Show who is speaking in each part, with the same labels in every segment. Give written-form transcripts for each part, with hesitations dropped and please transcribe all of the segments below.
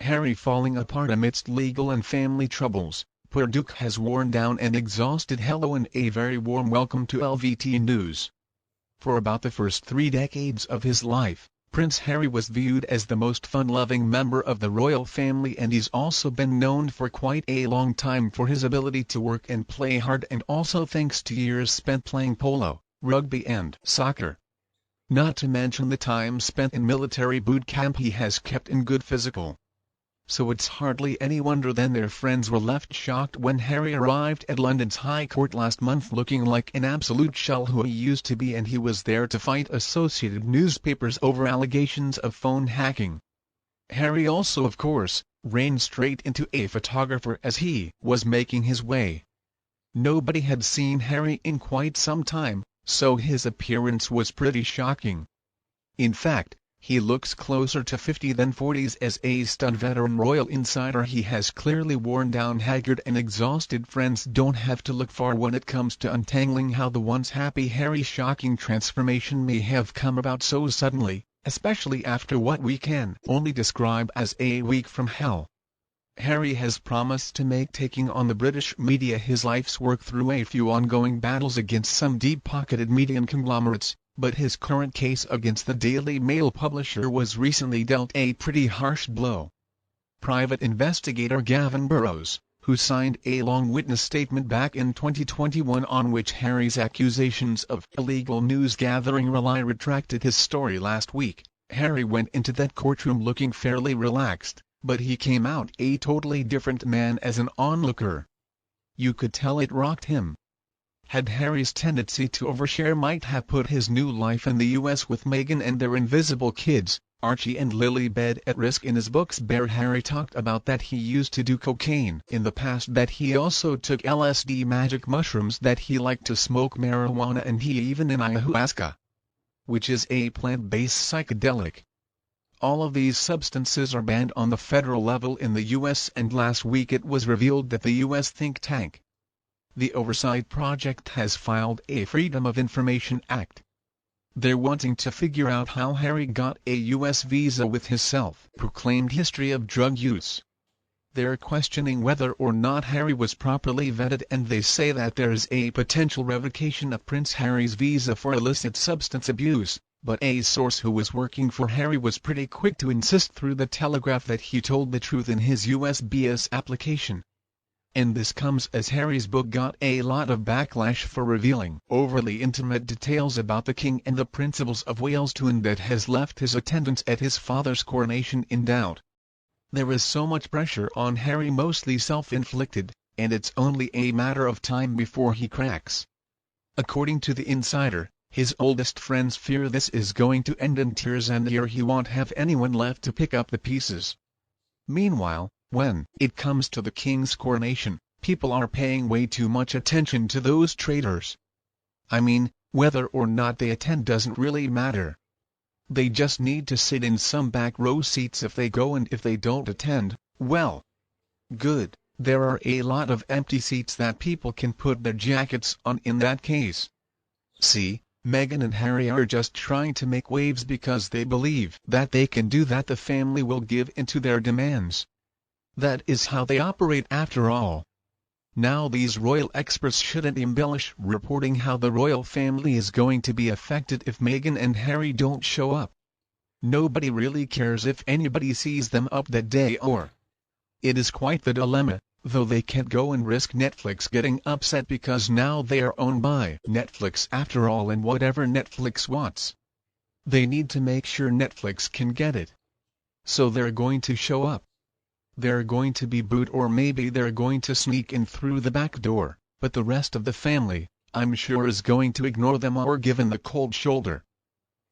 Speaker 1: Harry falling apart amidst legal and family troubles. Poor Duke has worn down and exhausted. Hello and a very warm welcome to LVT News. For about the first 3 decades of his life, Prince Harry was viewed as the most fun-loving member of the royal family, and he's also been known for quite a long time for his ability to work and play hard, and also thanks to years spent playing polo, rugby and soccer. Not to mention the time spent in military boot camp he has kept in good physical. So it's hardly any wonder then their friends were left shocked when Harry arrived at London's High Court last month looking like an absolute shell who he used to be, and he was there to fight Associated newspapers over allegations of phone hacking. Harry also, of course, ran straight into a photographer as he was making his way. Nobody had seen Harry in quite some time, so his appearance was pretty shocking. In fact, he looks closer to 50 than 40s. As a stud veteran royal insider, he has clearly worn down, haggard and exhausted. Friends don't have to look far when it comes to untangling how the once happy Harry's shocking transformation may have come about so suddenly, especially after what we can only describe as a week from hell. Harry has promised to make taking on the British media his life's work through a few ongoing battles against some deep-pocketed media conglomerates, but his current case against the Daily Mail publisher was recently dealt a pretty harsh blow. Private investigator Gavin Burrows, who signed a long witness statement back in 2021 on which Harry's accusations of illegal news gathering rely, retracted his story last week. Harry went into that courtroom looking fairly relaxed, but he came out a totally different man as an onlooker. You could tell it rocked him. Had Harry's tendency to overshare might have put his new life in the US with Meghan and their invisible kids, Archie and Lilibet, at risk. In his books Bear, Harry talked about that he used to do cocaine in the past, that he also took LSD, magic mushrooms, that he liked to smoke marijuana, and he even in ayahuasca, which is a plant-based psychedelic. All of these substances are banned on the federal level in the US, and last week it was revealed that the US think tank, the Oversight Project, has filed a Freedom of Information Act. They're wanting to figure out how Harry got a US visa with his self-proclaimed history of drug use. They're questioning whether or not Harry was properly vetted, and they say that there is a potential revocation of Prince Harry's visa for illicit substance abuse, but a source who was working for Harry was pretty quick to insist through the Telegraph that he told the truth in his USBS application. And this comes as Harry's book got a lot of backlash for revealing overly intimate details about the King and the Principals of Wales, tune that has left his attendance at his father's coronation in doubt. There is so much pressure on Harry, mostly self-inflicted, and it's only a matter of time before he cracks. According to the insider, his oldest friends fear this is going to end in tears, and he won't have anyone left to pick up the pieces. Meanwhile, when it comes to the King's coronation, people are paying way too much attention to those traitors. I mean, whether or not they attend doesn't really matter. They just need to sit in some back row seats if they go, and if they don't attend, well, good, there are a lot of empty seats that people can put their jackets on in that case. See, Meghan and Harry are just trying to make waves because they believe that they can do that. The family will give in to their demands. That is how they operate after all. Now these royal experts shouldn't embellish reporting how the royal family is going to be affected if Meghan and Harry don't show up. Nobody really cares if anybody sees them up that day, or it is quite the dilemma, though they can't go and risk Netflix getting upset because now they are owned by Netflix after all, and whatever Netflix wants, they need to make sure Netflix can get it. So they're going to show up. They're going to be booed, or maybe they're going to sneak in through the back door, but the rest of the family, I'm sure, is going to ignore them or give them the cold shoulder.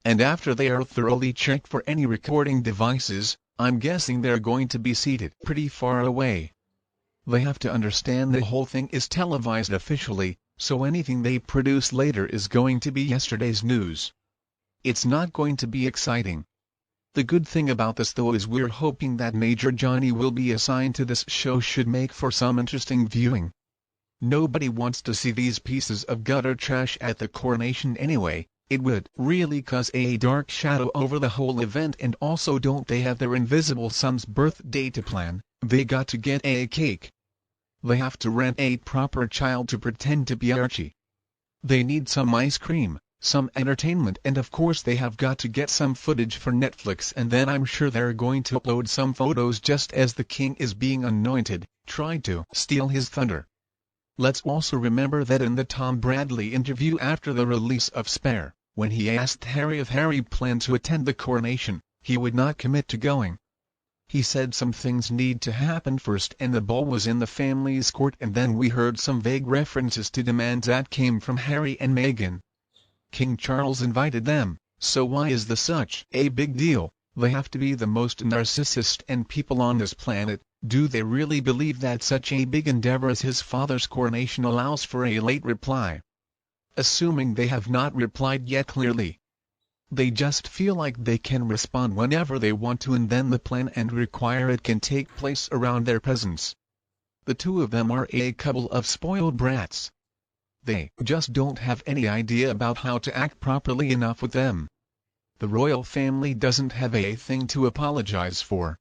Speaker 1: And after they are thoroughly checked for any recording devices, I'm guessing they're going to be seated pretty far away. They have to understand the whole thing is televised officially, so anything they produce later is going to be yesterday's news. It's not going to be exciting. The good thing about this though is we're hoping that Major Johnny will be assigned to this show, should make for some interesting viewing. Nobody wants to see these pieces of gutter trash at the coronation anyway, It would really cast a dark shadow over the whole event, and also don't they have their invisible son's birthday to plan? They got to get a cake. They have to rent a proper child to pretend to be Archie. They need some ice cream, some entertainment, and of course they have got to get some footage for Netflix, and then I'm sure they're going to upload some photos just as the king is being anointed, tried to steal his thunder. Let's also remember that in the Tom Bradley interview after the release of Spare, when he asked Harry if Harry planned to attend the coronation, he would not commit to going. He said some things need to happen first, and the ball was in the family's court, and then we heard some vague references to demands that came from Harry and Meghan. King Charles invited them, so why is this such a big deal? They have to be the most narcissist and people on this planet. Do they really believe that such a big endeavor as his father's coronation allows for a late reply? Assuming they have not replied yet clearly. They just feel like they can respond whenever they want to, and then the plan and require it can take place around their presence. The two of them are a couple of spoiled brats. They just don't have any idea about how to act properly enough with them. The royal family doesn't have a thing to apologize for.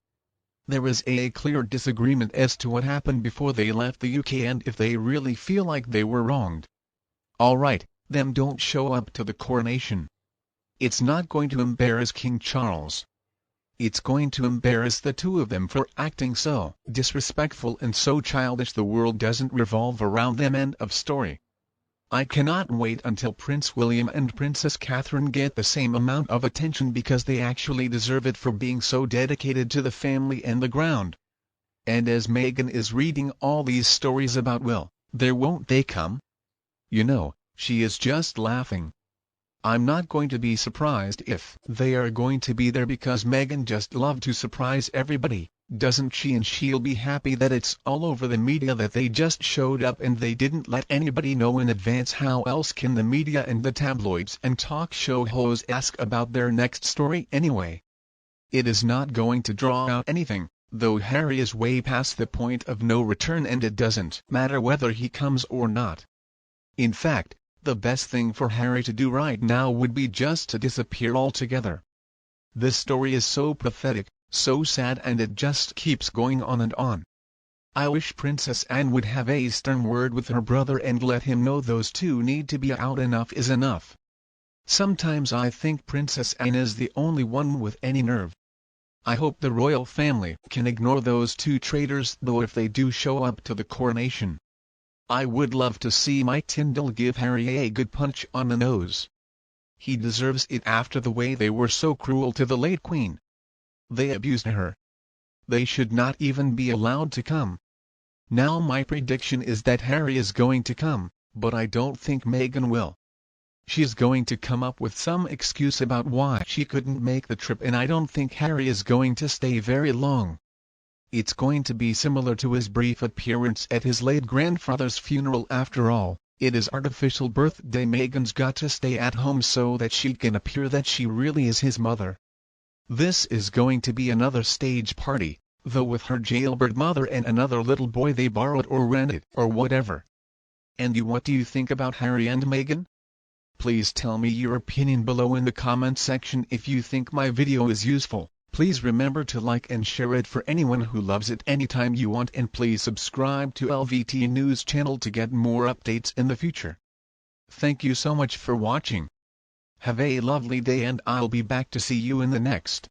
Speaker 1: There is a clear disagreement as to what happened before they left the UK, and if they really feel like they were wronged. Alright, them don't show up to the coronation. It's not going to embarrass King Charles. It's going to embarrass the two of them for acting so disrespectful and so childish. The world doesn't revolve around them. End of story. I cannot wait until Prince William and Princess Catherine get the same amount of attention, because they actually deserve it for being so dedicated to the family and the ground. And as Meghan is reading all these stories about won't they come? You know, she is just laughing. I'm not going to be surprised if they are going to be there, because Meghan just loves to surprise everybody, doesn't she? And she'll be happy that it's all over the media that they just showed up and they didn't let anybody know in advance. How else can the media and the tabloids and talk show hosts ask about their next story anyway? It is not going to draw out anything, though Harry is way past the point of no return, and it doesn't matter whether he comes or not. In fact, the best thing for Harry to do right now would be just to disappear altogether. This story is so pathetic, so sad, and it just keeps going on and on. I wish Princess Anne would have a stern word with her brother and let him know those two need to be out. Enough is enough. Sometimes I think Princess Anne is the only one with any nerve. I hope the royal family can ignore those two traitors, though if they do show up to the coronation, I would love to see Mike Tyndall give Harry a good punch on the nose. He deserves it after the way they were so cruel to the late Queen. They abused her. They should not even be allowed to come. Now my prediction is that Harry is going to come, but I don't think Meghan will. She's going to come up with some excuse about why she couldn't make the trip, and I don't think Harry is going to stay very long. It's going to be similar to his brief appearance at his late grandfather's funeral. After all, it is artificial birthday. Meghan's got to stay at home so that she can appear that she really is his mother. This is going to be another stage party, though with her jailbird mother and another little boy they borrowed or rented or whatever. And what do you think about Harry and Meghan? Please tell me your opinion below in the comment section. If you think my video is useful, please remember to like and share it for anyone who loves it anytime you want, and please subscribe to LVT News channel to get more updates in the future. Thank you so much for watching. Have a lovely day, and I'll be back to see you in the next